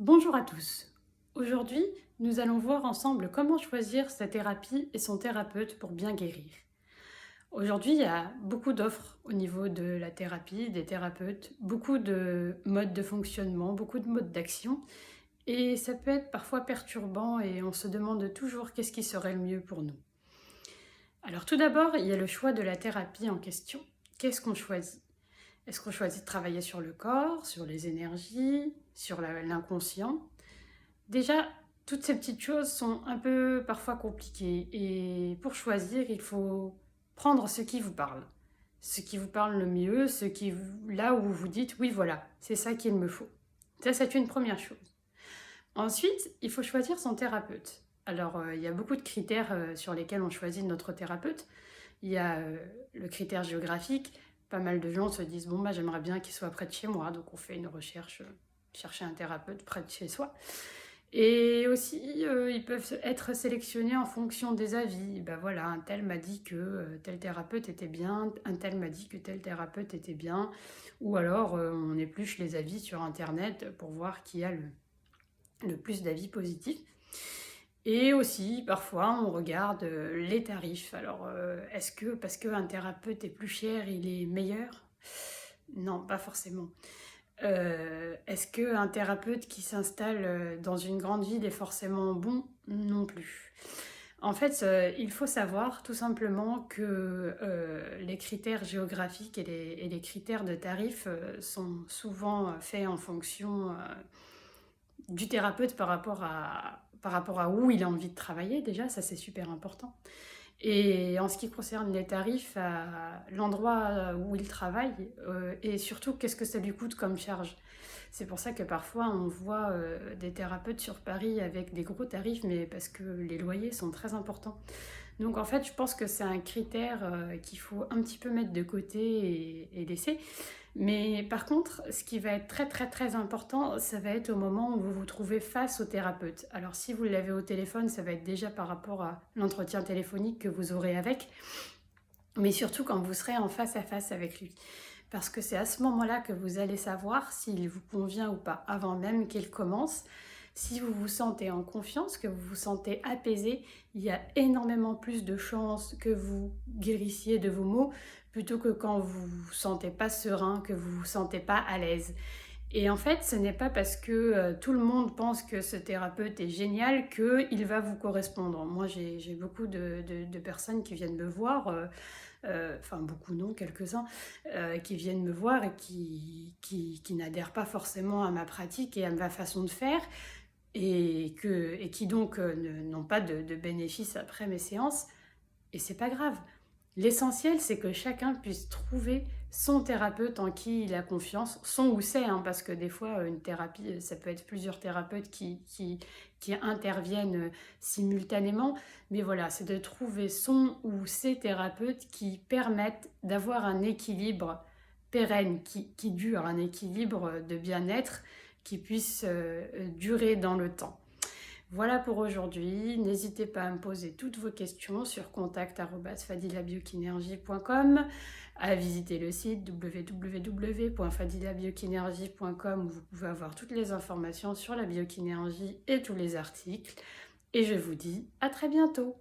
Bonjour à tous. Aujourd'hui, nous allons voir ensemble comment choisir sa thérapie et son thérapeute pour bien guérir. Aujourd'hui, il y a beaucoup d'offres au niveau de la thérapie, des thérapeutes, beaucoup de modes de fonctionnement, beaucoup de modes d'action. Et ça peut être parfois perturbant et on se demande toujours qu'est-ce qui serait le mieux pour nous. Alors tout d'abord, il y a le choix de la thérapie en question. Qu'est-ce qu'on choisit? Est-ce qu'on choisit de travailler sur le corps, sur les énergies, sur l'inconscient? Déjà, toutes ces petites choses sont un peu parfois compliquées et pour choisir, il faut prendre ce qui vous parle. Ce qui vous parle le mieux, là où vous vous dites oui voilà, c'est ça qu'il me faut. Ça, c'est une première chose. Ensuite, il faut choisir son thérapeute. Alors, il y a beaucoup de critères sur lesquels on choisit notre thérapeute. Il y a le critère géographique. Pas mal de gens se disent bon, bah, j'aimerais bien qu'il soit près de chez moi, donc on fait une recherche, chercher un thérapeute près de chez soi. Et aussi, ils peuvent être sélectionnés en fonction des avis. Ben voilà, un tel m'a dit que tel thérapeute était bien, un tel m'a dit que tel thérapeute était bien. Ou alors, on épluche les avis sur Internet pour voir qui a le plus d'avis positifs. Et aussi, parfois, on regarde les tarifs. Alors, est-ce que parce qu'un thérapeute est plus cher, il est meilleur? Non, pas forcément. Est-ce qu'un thérapeute qui s'installe dans une grande ville est forcément bon? Non plus. En fait, il faut savoir tout simplement que les critères géographiques et les critères de tarifs sont souvent faits en fonction du thérapeute par rapport à où il a envie de travailler. Déjà, ça c'est super important. Et en ce qui concerne les tarifs, à l'endroit où il travaille, et surtout qu'est-ce que ça lui coûte comme charge. C'est pour ça que parfois on voit des thérapeutes sur Paris avec des gros tarifs, mais parce que les loyers sont très importants. Donc en fait, je pense que c'est un critère qu'il faut un petit peu mettre de côté et laisser. Mais par contre, ce qui va être très très très important, ça va être au moment où vous vous trouvez face au thérapeute. Alors si vous l'avez au téléphone, ça va être déjà par rapport à l'entretien téléphonique que vous aurez avec, mais surtout quand vous serez en face à face avec lui. Parce que c'est à ce moment-là que vous allez savoir s'il vous convient ou pas, avant même qu'il commence. Si vous vous sentez en confiance, que vous vous sentez apaisé, il y a énormément plus de chances que vous guérissiez de vos maux plutôt que quand vous vous sentez pas serein, que vous vous sentez pas à l'aise. Et en fait, ce n'est pas parce que tout le monde pense que ce thérapeute est génial qu'il va vous correspondre. Moi, j'ai beaucoup de personnes qui viennent me voir, enfin beaucoup non, quelques-uns, qui viennent me voir et qui n'adhèrent pas forcément à ma pratique et à ma façon de faire et qui donc n'ont pas de bénéfices après mes séances. Et c'est pas grave. L'essentiel, c'est que chacun puisse trouver son thérapeute en qui il a confiance, son ou ses, hein, parce que des fois, une thérapie, ça peut être plusieurs thérapeutes qui interviennent simultanément. Mais voilà, c'est de trouver son ou ses thérapeutes qui permettent d'avoir un équilibre pérenne, qui dure, un équilibre de bien-être qui puisse durer dans le temps. Voilà pour aujourd'hui. N'hésitez pas à me poser toutes vos questions sur contact@fadilabiokinergie.com, à visiter le site www.fadilabiokinergie.com où vous pouvez avoir toutes les informations sur la biokinergie et tous les articles. Et je vous dis à très bientôt.